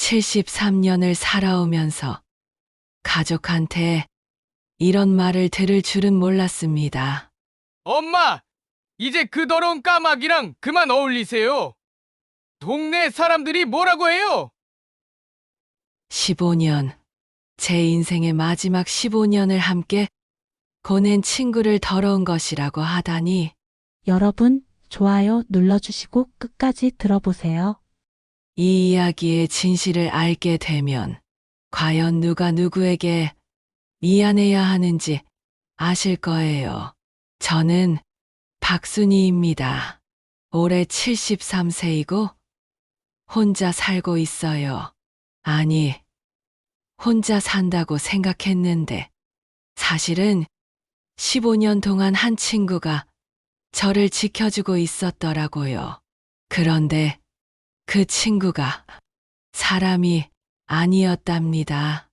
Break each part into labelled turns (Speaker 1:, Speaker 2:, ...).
Speaker 1: 73년을 살아오면서 가족한테 이런 말을 들을 줄은 몰랐습니다.
Speaker 2: 엄마, 이제 그 더러운 까마귀랑 그만 어울리세요. 동네 사람들이 뭐라고 해요?
Speaker 1: 15년, 제 인생의 마지막 15년을 함께 보낸 친구를 더러운 것이라고 하다니.
Speaker 3: 여러분, 좋아요 눌러주시고 끝까지 들어보세요.
Speaker 1: 이 이야기의 진실을 알게 되면 과연 누가 누구에게 미안해야 하는지 아실 거예요. 저는 박순희입니다. 올해 73세이고 혼자 살고 있어요. 아니, 혼자 산다고 생각했는데 사실은 15년 동안 한 친구가 저를 지켜주고 있었더라고요. 그런데 그 친구가 사람이 아니었답니다.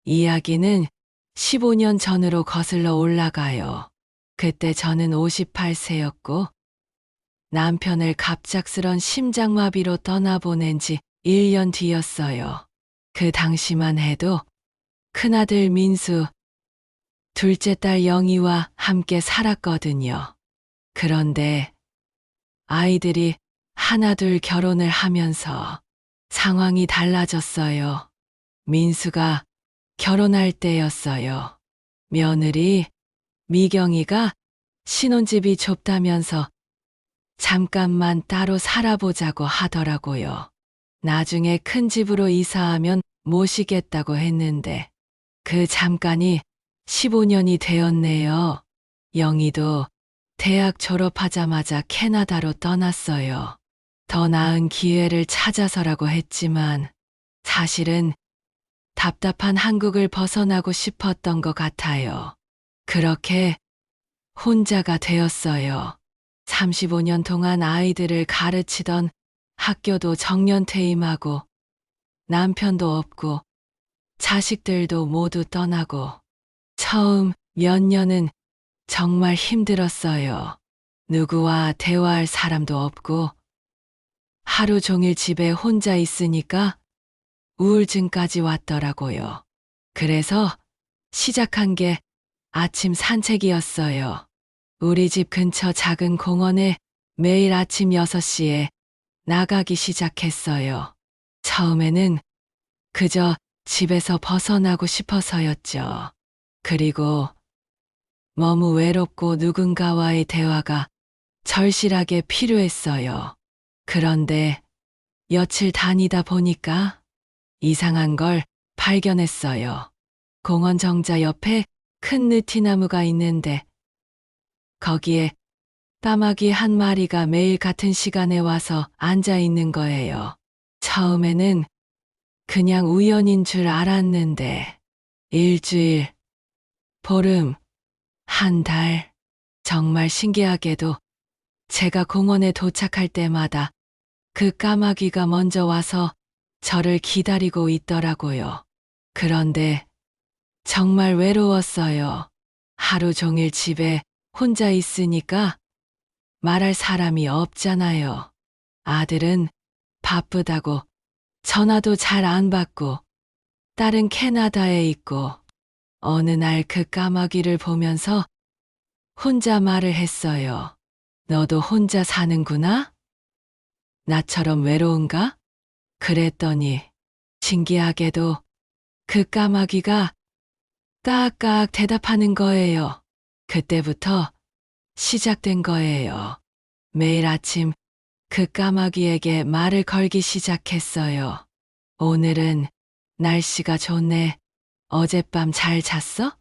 Speaker 1: 이야기는 15년 전으로 거슬러 올라가요. 그때 저는 58세였고 남편을 갑작스런 심장마비로 떠나보낸 지 1년 뒤였어요. 그 당시만 해도 큰아들 민수, 둘째 딸 영희와 함께 살았거든요. 그런데 아이들이 하나둘 결혼을 하면서 상황이 달라졌어요. 민수가 결혼할 때였어요. 며느리 미경이가 신혼집이 좁다면서 잠깐만 따로 살아보자고 하더라고요. 나중에 큰 집으로 이사하면 모시겠다고 했는데 그 잠깐이 15년이 되었네요. 영희도 대학 졸업하자마자 캐나다로 떠났어요. 더 나은 기회를 찾아서라고 했지만 사실은 답답한 한국을 벗어나고 싶었던 것 같아요. 그렇게 혼자가 되었어요. 35년 동안 아이들을 가르치던 학교도 정년퇴임하고 남편도 없고 자식들도 모두 떠나고 처음 몇 년은 정말 힘들었어요. 누구와 대화할 사람도 없고 하루 종일 집에 혼자 있으니까 우울증까지 왔더라고요. 그래서 시작한 게 아침 산책이었어요. 우리 집 근처 작은 공원에 매일 아침 6시에 나가기 시작했어요. 처음에는 그저 집에서 벗어나고 싶어서였죠. 그리고 너무 외롭고 누군가와의 대화가 절실하게 필요했어요. 그런데 며칠 다니다 보니까 이상한 걸 발견했어요. 공원 정자 옆에 큰 느티나무가 있는데 거기에 까마귀 한 마리가 매일 같은 시간에 와서 앉아 있는 거예요. 처음에는 그냥 우연인 줄 알았는데 일주일, 보름, 한 달, 정말 신기하게도 제가 공원에 도착할 때마다 그 까마귀가 먼저 와서 저를 기다리고 있더라고요. 그런데 정말 외로웠어요. 하루 종일 집에 혼자 있으니까 말할 사람이 없잖아요. 아들은 바쁘다고 전화도 잘 안 받고 딸은 캐나다에 있고 어느 날 그 까마귀를 보면서 혼자 말을 했어요. 너도 혼자 사는구나? 나처럼 외로운가? 그랬더니 신기하게도 그 까마귀가 까악까악 대답하는 거예요. 그때부터 시작된 거예요. 매일 아침 그 까마귀에게 말을 걸기 시작했어요. 오늘은 날씨가 좋네. 어젯밤 잘 잤어?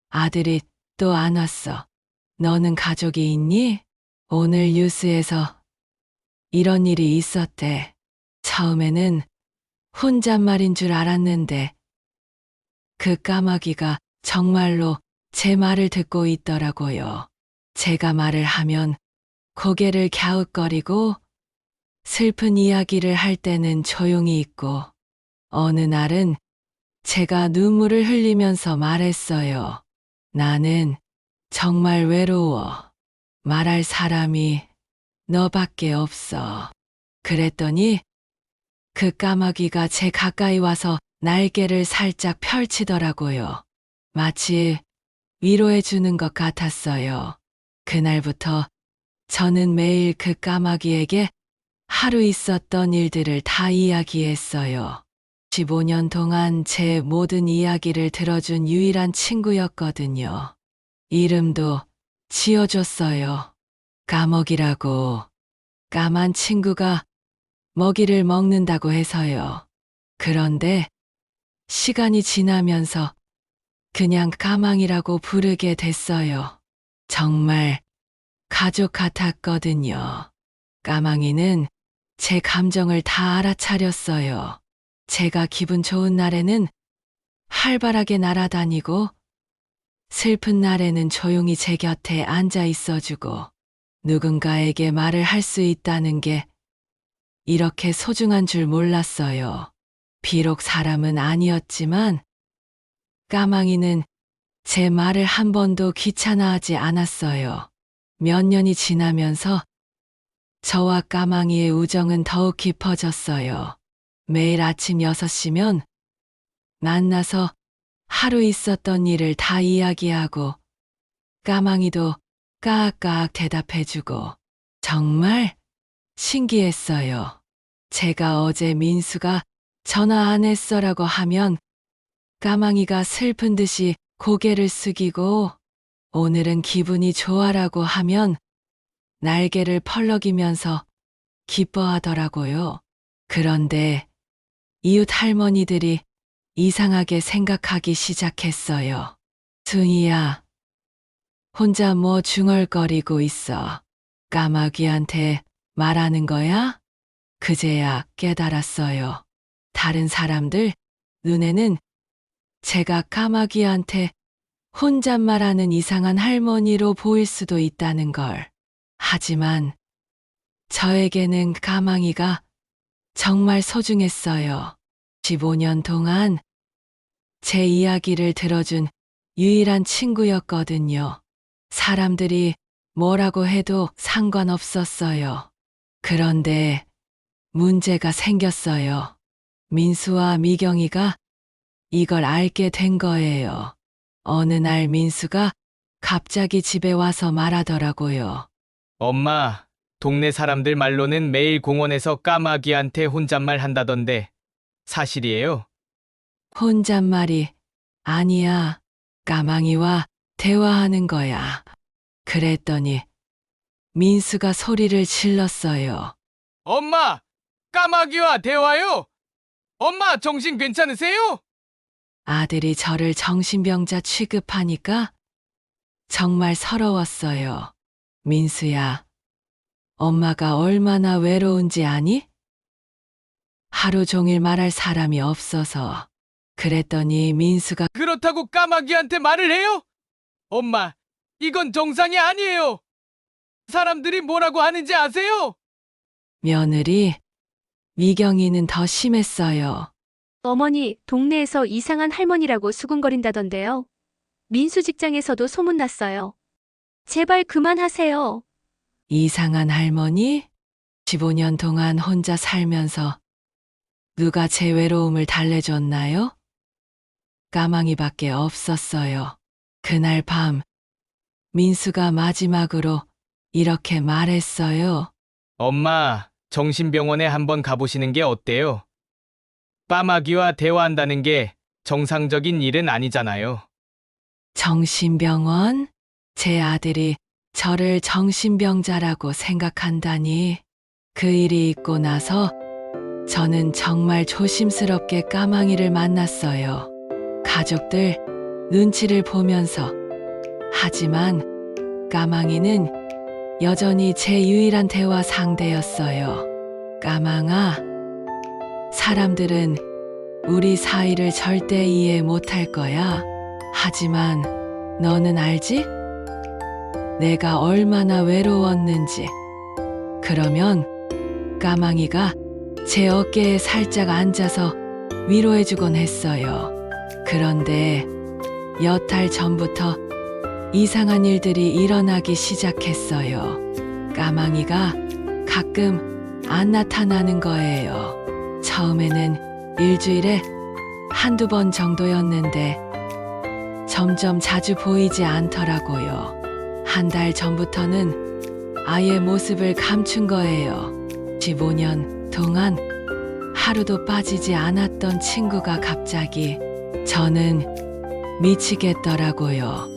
Speaker 1: 아들이 또 안 왔어. 너는 가족이 있니? 오늘 뉴스에서 이런 일이 있었대. 처음에는 혼잣말인 줄 알았는데 그 까마귀가 정말로 제 말을 듣고 있더라고요. 제가 말을 하면 고개를 갸웃거리고 슬픈 이야기를 할 때는 조용히 있고 어느 날은 제가 눈물을 흘리면서 말했어요. 나는 정말 외로워. 말할 사람이 너밖에 없어. 그랬더니 그 까마귀가 제 가까이 와서 날개를 살짝 펼치더라고요. 마치 위로해 주는 것 같았어요. 그날부터 저는 매일 그 까마귀에게 하루 있었던 일들을 다 이야기했어요. 15년 동안 제 모든 이야기를 들어준 유일한 친구였거든요. 이름도 지어줬어요. 까먹이라고. 까만 친구가 먹이를 먹는다고 해서요. 그런데 시간이 지나면서 그냥 까망이라고 부르게 됐어요. 정말 가족 같았거든요. 까망이는 제 감정을 다 알아차렸어요. 제가 기분 좋은 날에는 활발하게 날아다니고 슬픈 날에는 조용히 제 곁에 앉아 있어주고 누군가에게 말을 할 수 있다는 게 이렇게 소중한 줄 몰랐어요. 비록 사람은 아니었지만 까망이는 제 말을 한 번도 귀찮아하지 않았어요. 몇 년이 지나면서 저와 까망이의 우정은 더욱 깊어졌어요. 매일 아침 6시면 만나서 하루 있었던 일을 다 이야기하고 까망이도 까악까악 대답해주고 정말 신기했어요. 제가 어제 민수가 전화 안 했어라고 하면 까망이가 슬픈 듯이 고개를 숙이고 오늘은 기분이 좋아라고 하면 날개를 펄럭이면서 기뻐하더라고요. 그런데 이웃 할머니들이 이상하게 생각하기 시작했어요. 순이야, 혼자 뭐 중얼거리고 있어. 까마귀한테 말하는 거야? 그제야 깨달았어요. 다른 사람들 눈에는 제가 까마귀한테 혼잣말하는 이상한 할머니로 보일 수도 있다는 걸. 하지만 저에게는 까망이가 정말 소중했어요. 15년 동안 제 이야기를 들어준 유일한 친구였거든요. 사람들이 뭐라고 해도 상관없었어요. 그런데 문제가 생겼어요. 민수와 미경이가 이걸 알게 된 거예요. 어느 날 민수가 갑자기 집에 와서 말하더라고요.
Speaker 2: 엄마, 동네 사람들 말로는 매일 공원에서 까마귀한테 혼잣말 한다던데 사실이에요?
Speaker 1: 혼잣말이 아니야. 까망이와 대화하는 거야. 그랬더니 민수가 소리를 질렀어요.
Speaker 2: 엄마, 까마귀와 대화요? 엄마 정신 괜찮으세요?
Speaker 1: 아들이 저를 정신병자 취급하니까 정말 서러웠어요. 민수야, 엄마가 얼마나 외로운지 아니? 하루 종일 말할 사람이 없어서. 그랬더니 민수가
Speaker 2: 그렇다고 까마귀한테 말을 해요? 엄마, 이건 정상이 아니에요. 사람들이 뭐라고 하는지 아세요?
Speaker 1: 며느리, 미경이는 더 심했어요.
Speaker 4: 어머니, 동네에서 이상한 할머니라고 수군거린다던데요. 민수 직장에서도 소문났어요. 제발 그만하세요.
Speaker 1: 이상한 할머니? 15년 동안 혼자 살면서 누가 제 외로움을 달래줬나요? 까망이밖에 없었어요. 그날 밤 민수가 마지막으로 이렇게 말했어요.
Speaker 2: 엄마, 정신병원에 한번 가보시는 게 어때요? 까마귀와 대화한다는 게 정상적인 일은 아니잖아요.
Speaker 1: 정신병원? 제 아들이 저를 정신병자라고 생각한다니. 그 일이 있고 나서 저는 정말 조심스럽게 까망이를 만났어요. 가족들 눈치를 보면서. 하지만 까망이는 여전히 제 유일한 대화 상대였어요. 까망아, 사람들은 우리 사이를 절대 이해 못할 거야. 하지만 너는 알지? 내가 얼마나 외로웠는지. 그러면 까망이가 제 어깨에 살짝 앉아서 위로해주곤 했어요. 그런데 몇 달 전부터 이상한 일들이 일어나기 시작했어요. 까망이가 가끔 안 나타나는 거예요. 처음에는 일주일에 한두 번 정도였는데 점점 자주 보이지 않더라고요. 한 달 전부터는 아예 모습을 감춘 거예요. 15년 동안 하루도 빠지지 않았던 친구가 갑자기 저는 미치겠더라고요.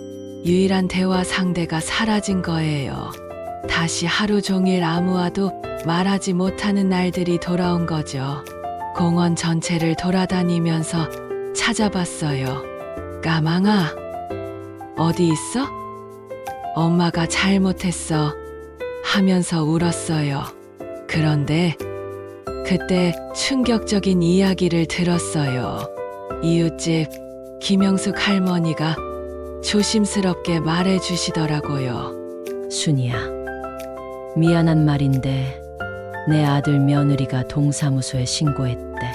Speaker 1: 유일한 대화 상대가 사라진 거예요. 다시 하루 종일 아무와도 말하지 못하는 날들이 돌아온 거죠. 공원 전체를 돌아다니면서 찾아봤어요. 까망아, 어디 있어? 엄마가 잘못했어 하면서 울었어요. 그런데 그때 충격적인 이야기를 들었어요. 이웃집 김영숙 할머니가 조심스럽게 말해 주시더라고요.
Speaker 5: 순이야, 미안한 말인데 내 아들 며느리가 동사무소에 신고했대.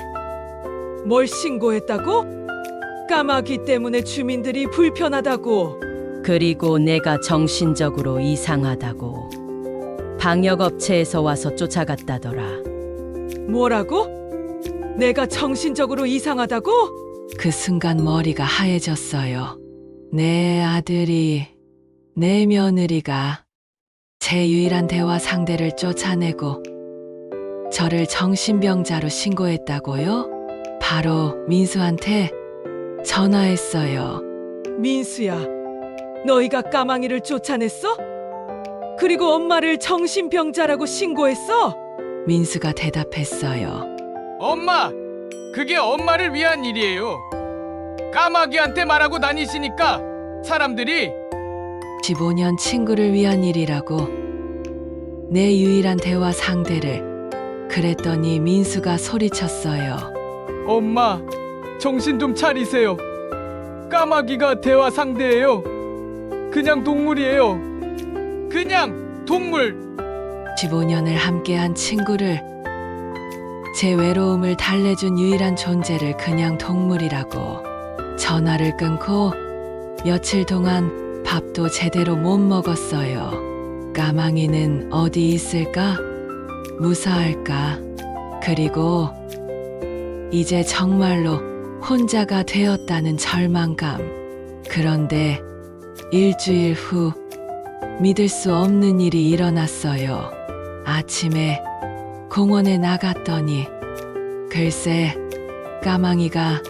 Speaker 1: 뭘 신고했다고? 까마귀 때문에 주민들이 불편하다고.
Speaker 5: 그리고 내가 정신적으로 이상하다고 방역업체에서 와서 쫓아갔다더라.
Speaker 1: 뭐라고? 내가 정신적으로 이상하다고? 그 순간 머리가 하얘졌어요. 내 아들이, 내 며느리가 제 유일한 대화 상대를 쫓아내고 저를 정신병자로 신고했다고요? 바로 민수한테 전화했어요. 민수야, 너희가 까망이를 쫓아냈어? 그리고 엄마를 정신병자라고 신고했어? 민수가 대답했어요.
Speaker 2: 엄마, 그게 엄마를 위한 일이에요. 까마귀한테 말하고 다니시니까 사람들이
Speaker 1: 15년 친구를 위한 일이라고 내 유일한 대화 상대를. 그랬더니 민수가 소리쳤어요.
Speaker 2: 엄마, 정신 좀 차리세요. 까마귀가 대화 상대예요. 그냥 동물이에요. 그냥 동물.
Speaker 1: 15년을 함께한 친구를, 제 외로움을 달래준 유일한 존재를 그냥 동물이라고. 전화를 끊고 며칠 동안 밥도 제대로 못 먹었어요. 까망이는 어디 있을까? 무사할까? 그리고 이제 정말로 혼자가 되었다는 절망감. 그런데 일주일 후 믿을 수 없는 일이 일어났어요. 아침에 공원에 나갔더니 글쎄 까망이가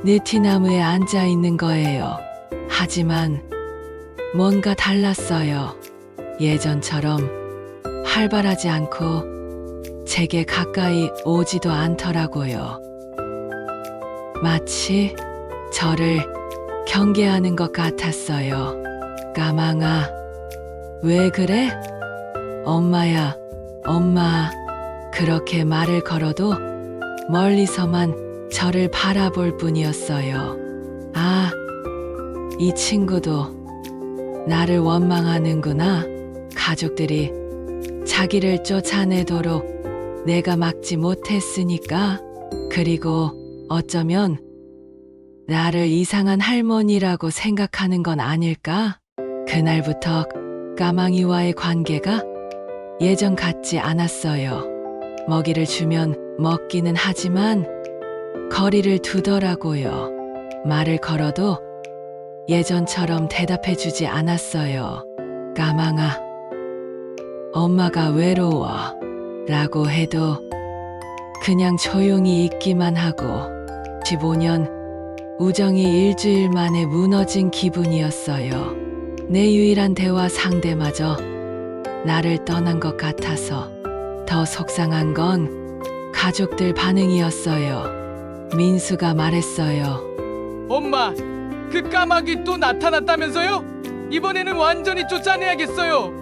Speaker 1: 느티나무에 앉아 있는 거예요. 하지만 뭔가 달랐어요. 예전처럼 활발하지 않고 제게 가까이 오지도 않더라고요. 마치 저를 경계하는 것 같았어요. 까망아, 왜 그래? 엄마야, 엄마. 그렇게 말을 걸어도 멀리서만 저를 바라볼 뿐이었어요. 아, 이 친구도 나를 원망하는구나. 가족들이 자기를 쫓아내도록 내가 막지 못했으니까. 그리고 어쩌면 나를 이상한 할머니라고 생각하는 건 아닐까? 그날부터 까망이와의 관계가 예전 같지 않았어요. 먹이를 주면 먹기는 하지만 거리를 두더라고요. 말을 걸어도 예전처럼 대답해주지 않았어요. 까망아, 엄마가 외로워 라고 해도 그냥 조용히 있기만 하고. 15년 우정이 일주일 만에 무너진 기분이었어요. 내 유일한 대화 상대마저 나를 떠난 것 같아서. 더 속상한 건 가족들 반응이었어요. 민수가 말했어요.
Speaker 2: 엄마, 그 까마귀 또 나타났다면서요? 이번에는 완전히 쫓아내야겠어요.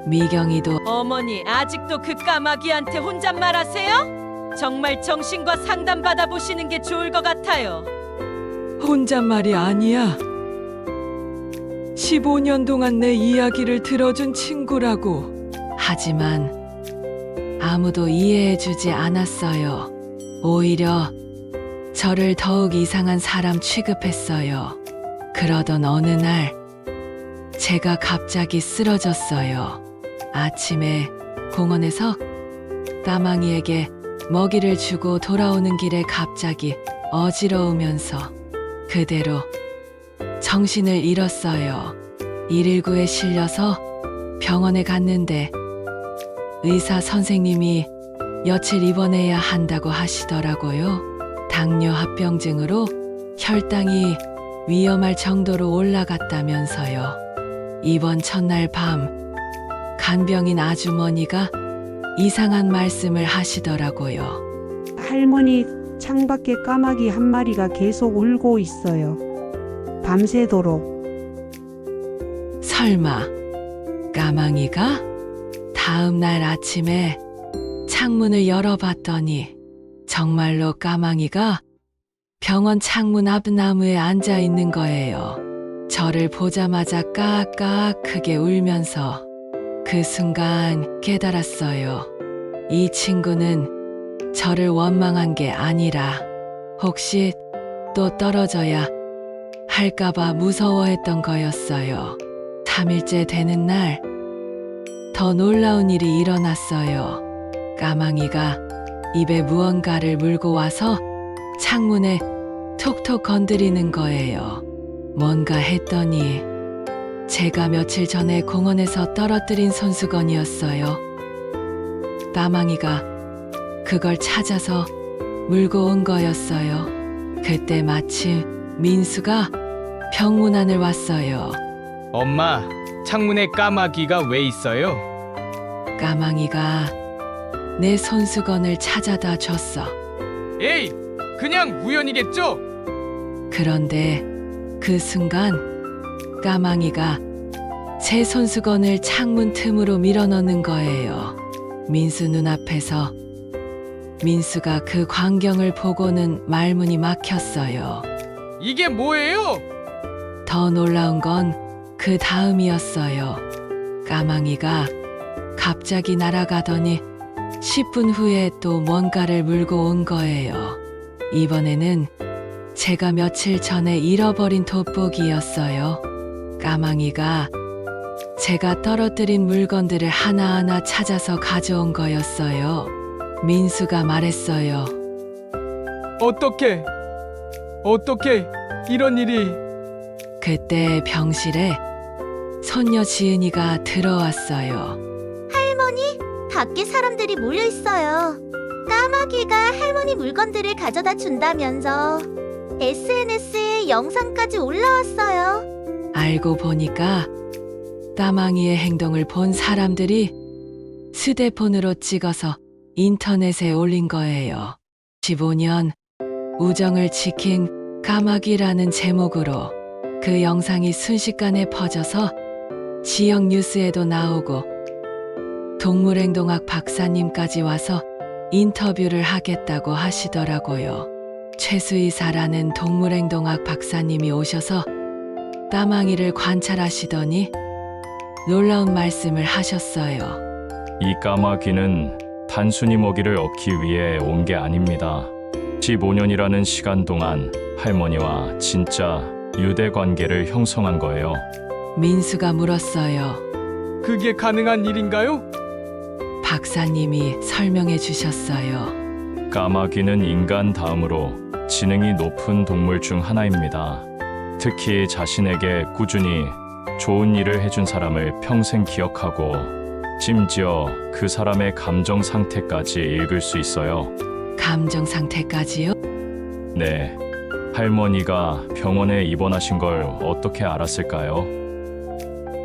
Speaker 1: 미경이도
Speaker 5: 어머니, 아직도 그 까마귀한테 혼잣말 하세요? 정말 정신과 상담 받아보시는 게 좋을 것 같아요.
Speaker 1: 혼잣말이 아니야. 15년 동안 내 이야기를 들어준 친구라고. 하지만 아무도 이해해주지 않았어요. 오히려 저를 더욱 이상한 사람 취급했어요. 그러던 어느 날 제가 갑자기 쓰러졌어요. 아침에 공원에서 까망이에게 먹이를 주고 돌아오는 길에 갑자기 어지러우면서 그대로 정신을 잃었어요. 119에 실려서 병원에 갔는데 의사 선생님이 며칠 입원해야 한다고 하시더라고요. 당뇨 합병증으로 혈당이 위험할 정도로 올라갔다면서요. 입원 첫날 밤 간병인 아주머니가 이상한 말씀을 하시더라고요.
Speaker 6: 할머니, 창밖에 까마귀 한 마리가 계속 울고 있어요. 밤새도록.
Speaker 1: 설마 까망이가? 다음 날 아침에 창문을 열어봤더니 정말로 까망이가 병원 창문 앞 나무에 앉아 있는 거예요. 저를 보자마자 까악 크게 울면서 그 순간 깨달았어요. 이 친구는 저를 원망한 게 아니라 혹시 또 떨어져야 할까봐 무서워했던 거였어요. 3일째 되는 날 더 놀라운 일이 일어났어요. 까망이가 입에 무언가를 물고 와서 창문에 톡톡 건드리는 거예요. 뭔가 했더니 제가 며칠 전에 공원에서 떨어뜨린 손수건이었어요. 까망이가 그걸 찾아서 물고 온 거였어요. 그때 마침 민수가 병문안을 왔어요.
Speaker 2: 엄마, 창문에 까마귀가 왜 있어요?
Speaker 1: 까망이가 내 손수건을 찾아다 줬어.
Speaker 2: 에이, 그냥 우연이겠죠?
Speaker 1: 그런데 그 순간 까망이가 제 손수건을 창문 틈으로 밀어넣는 거예요. 민수 눈앞에서 민수가 그 광경을 보고는 말문이 막혔어요.
Speaker 2: 이게 뭐예요?
Speaker 1: 더 놀라운 건 그 다음이었어요. 까망이가 갑자기 날아가더니 10분 후에 또 뭔가를 물고 온 거예요. 이번에는 제가 며칠 전에 잃어버린 돋보기였어요. 까망이가 제가 떨어뜨린 물건들을 하나하나 찾아서 가져온 거였어요. 민수가 말했어요.
Speaker 2: 어떻게 이런 일이?
Speaker 1: 그때 병실에 손녀 지은이가 들어왔어요.
Speaker 7: 밖에 사람들이 몰려 있어요. 까마귀가 할머니 물건들을 가져다 준다면서 SNS에 영상까지 올라왔어요.
Speaker 1: 알고 보니까 까망이의 행동을 본 사람들이 휴대폰으로 찍어서 인터넷에 올린 거예요. 15년 우정을 지킨 까마귀라는 제목으로 그 영상이 순식간에 퍼져서 지역 뉴스에도 나오고 동물행동학 박사님까지 와서 인터뷰를 하겠다고 하시더라고요. 최수이사라는 동물행동학 박사님이 오셔서 까망이를 관찰하시더니 놀라운 말씀을 하셨어요.
Speaker 8: 이 까마귀는 단순히 먹이를 얻기 위해 온 게 아닙니다. 15년이라는 시간 동안 할머니와 진짜 유대 관계를 형성한 거예요.
Speaker 1: 민수가 물었어요.
Speaker 2: 그게 가능한 일인가요?
Speaker 1: 박사님이 설명해 주셨어요.
Speaker 8: 까마귀는 인간 다음으로 지능이 높은 동물 중 하나입니다. 특히 자신에게 꾸준히 좋은 일을 해준 사람을 평생 기억하고 심지어 그 사람의 감정 상태까지 읽을 수 있어요.
Speaker 1: 감정 상태까지요?
Speaker 8: 네, 할머니가 병원에 입원하신 걸 어떻게 알았을까요?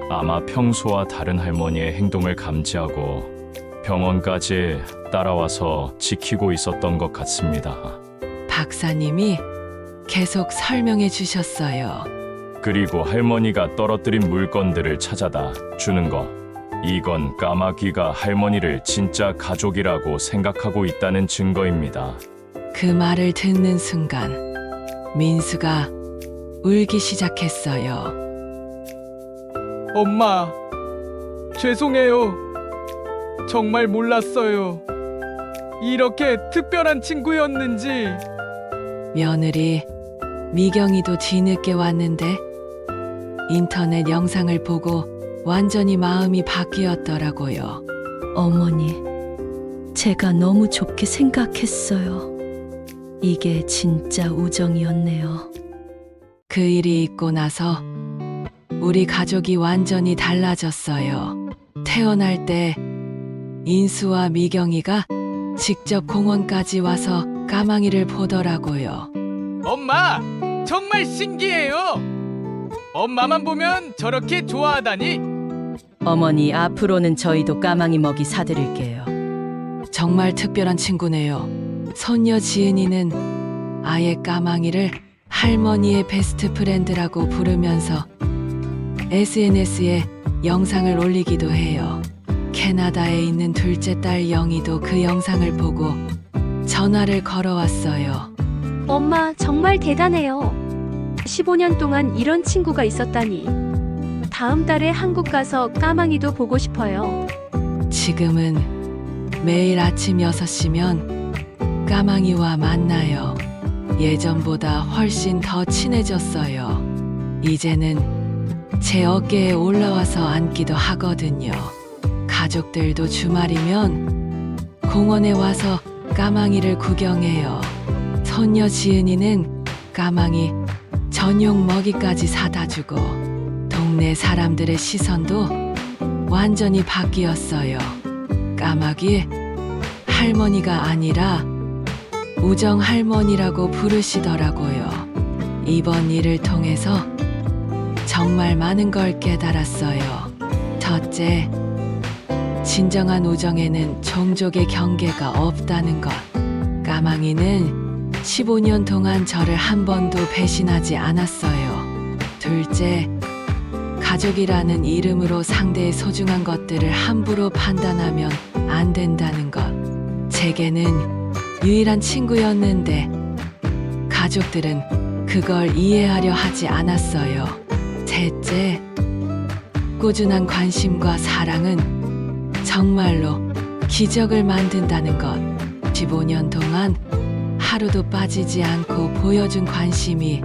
Speaker 8: 아마 평소와 다른 할머니의 행동을 감지하고 병원까지 따라와서 지키고 있었던 것 같습니다.
Speaker 1: 박사님이 계속 설명해 주셨어요.
Speaker 8: 그리고 할머니가 떨어뜨린 물건들을 찾아다 주는 것. 이건 까마귀가 할머니를 진짜 가족이라고 생각하고 있다는 증거입니다.
Speaker 1: 그 말을 듣는 순간 민수가 울기 시작했어요.
Speaker 2: 엄마, 죄송해요. 정말 몰랐어요. 이렇게 특별한 친구였는지.
Speaker 1: 며느리 미경이도 뒤늦게 왔는데 인터넷 영상을 보고 완전히 마음이 바뀌었더라고요.
Speaker 3: 어머니,
Speaker 5: 제가 너무 좋게 생각했어요. 이게 진짜 우정이었네요.
Speaker 1: 그 일이 있고 나서 우리 가족이 완전히 달라졌어요. 태어날 때 인수와 미경이가 직접 공원까지 와서 까망이를 보더라고요.
Speaker 2: 엄마, 정말 신기해요. 엄마만 보면 저렇게 좋아하다니.
Speaker 5: 어머니, 앞으로는 저희도 까망이 먹이 사드릴게요.
Speaker 1: 정말 특별한 친구네요. 손녀 지은이는 아예 까망이를 할머니의 베스트 프렌드라고 부르면서 SNS에 영상을 올리기도 해요. 캐나다에 있는 둘째 딸 영희도 그 영상을 보고 전화를 걸어왔어요.
Speaker 4: 엄마, 정말 대단해요. 15년 동안 이런 친구가 있었다니. 다음 달에 한국 가서 까망이도 보고 싶어요.
Speaker 1: 지금은 매일 아침 6시면 까망이와 만나요. 예전보다 훨씬 더 친해졌어요. 이제는 제 어깨에 올라와서 앉기도 하거든요. 가족들도 주말이면 공원에 와서 까망이를 구경해요. 손녀 지은이는 까망이 전용 먹이까지 사다 주고 동네 사람들의 시선도 완전히 바뀌었어요. 까마귀 할머니가 아니라 우정 할머니라고 부르시더라고요. 이번 일을 통해서 정말 많은 걸 깨달았어요. 첫째, 진정한 우정에는 종족의 경계가 없다는 것. 까망이는 15년 동안 저를 한 번도 배신하지 않았어요. 둘째, 가족이라는 이름으로 상대의 소중한 것들을 함부로 판단하면 안 된다는 것. 제게는 유일한 친구였는데 가족들은 그걸 이해하려 하지 않았어요. 셋째, 꾸준한 관심과 사랑은 정말로 기적을 만든다는 것. 15년 동안 하루도 빠지지 않고 보여준 관심이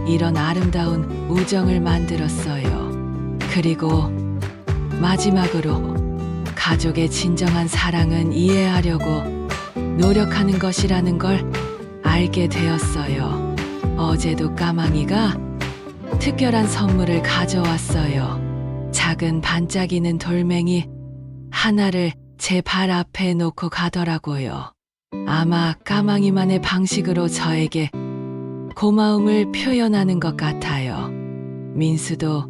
Speaker 1: 이런 아름다운 우정을 만들었어요. 그리고 마지막으로 가족의 진정한 사랑은 이해하려고 노력하는 것이라는 걸 알게 되었어요. 어제도 까망이가 특별한 선물을 가져왔어요. 작은 반짝이는 돌멩이 하나를 제 발 앞에 놓고 가더라고요. 아마 까망이만의 방식으로 저에게 고마움을 표현하는 것 같아요. 민수도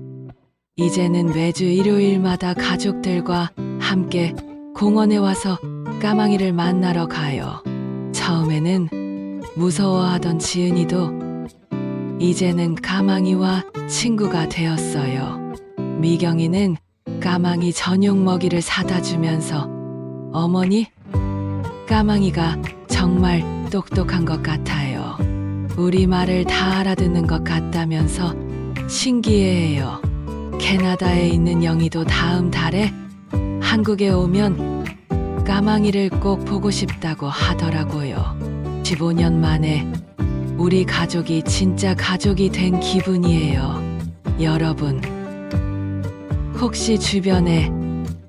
Speaker 1: 이제는 매주 일요일마다 가족들과 함께 공원에 와서 까망이를 만나러 가요. 처음에는 무서워하던 지은이도 이제는 까망이와 친구가 되었어요. 미경이는 까망이 전용 먹이를 사다 주면서 어머니, 까망이가 정말 똑똑한 것 같아요. 우리 말을 다 알아듣는 것 같다면서 신기해해요. 캐나다에 있는 영희도 다음 달에 한국에 오면 까망이를 꼭 보고 싶다고 하더라고요. 15년 만에 우리 가족이 진짜 가족이 된 기분이에요. 여러분, 혹시 주변에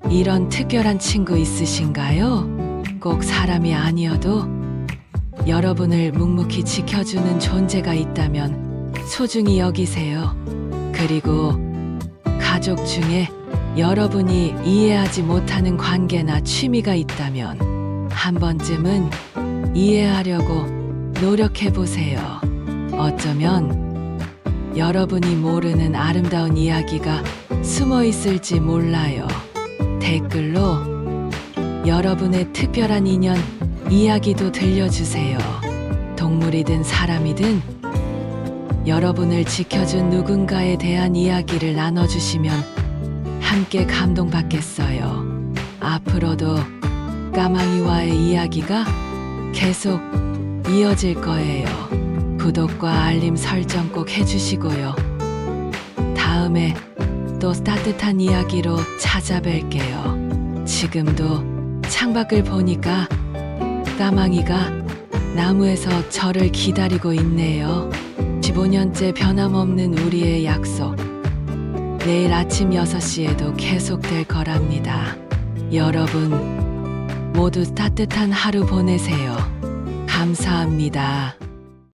Speaker 1: 이런 특별한 친구 있으신가요? 꼭 사람이 아니어도 여러분을 묵묵히 지켜주는 존재가 있다면 소중히 여기세요. 그리고 가족 중에 여러분이 이해하지 못하는 관계나 취미가 있다면 한 번쯤은 이해하려고 노력해 보세요. 어쩌면 여러분이 모르는 아름다운 이야기가 숨어 있을지 몰라요. 댓글로 여러분의 특별한 인연 이야기도 들려주세요. 동물이든 사람이든 여러분을 지켜준 누군가에 대한 이야기를 나눠주시면 함께 감동받겠어요. 앞으로도 까망이와의 이야기가 계속 이어질 거예요. 구독과 알림 설정 꼭 해주시고요. 다음에 또 따뜻한 이야기로 찾아뵐게요. 지금도 창밖을 보니까 까망이가 나무에서 저를 기다리고 있네요. 15년째 변함없는 우리의 약속. 내일 아침 6시에도 계속될 거랍니다. 여러분, 모두 따뜻한 하루 보내세요. 감사합니다.